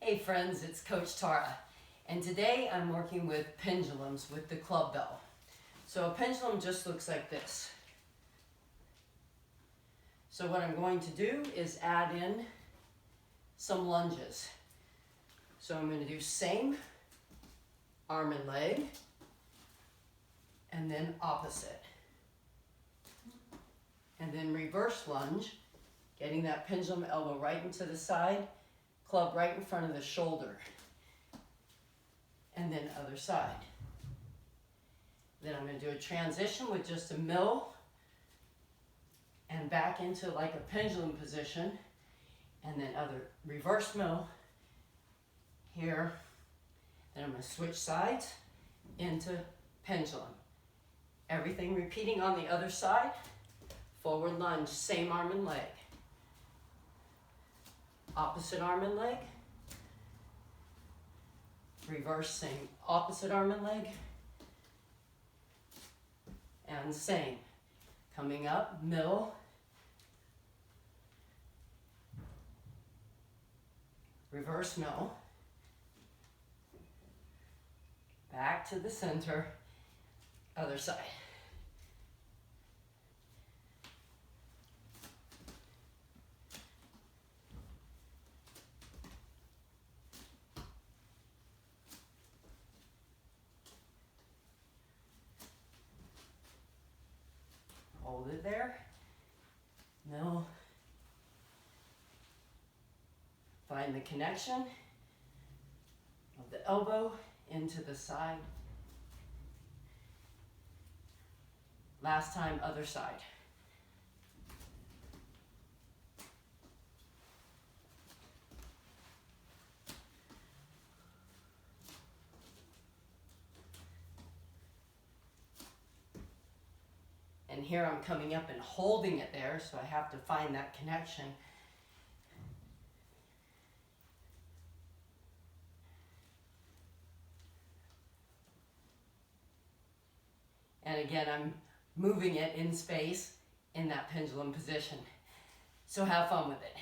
Hey friends, it's Coach Tara, and today I'm working with pendulums with the Clubbell. So a pendulum just looks like this. So what I'm going to do is add in some lunges. So I'm going to do same arm and leg, and then opposite. And then reverse lunge, getting that pendulum elbow right into the side, club right in front of the shoulder, and then other side. Then I'm going to do a transition with just a mill and back into like a pendulum position, and then other reverse mill here. Then I'm going to switch sides into pendulum. Everything repeating on the other side. Forward lunge, same arm and leg. Opposite arm and leg. Reverse, same opposite arm and leg. And same. Coming up, middle. Reverse middle. Back to the center. Other side. Hold it there. Middle. Find the connection of the elbow into the side. Last time, other side. And here I'm coming up and holding it there, so I have to find that connection. And again, I'm moving it in space in that pendulum position. So have fun with it.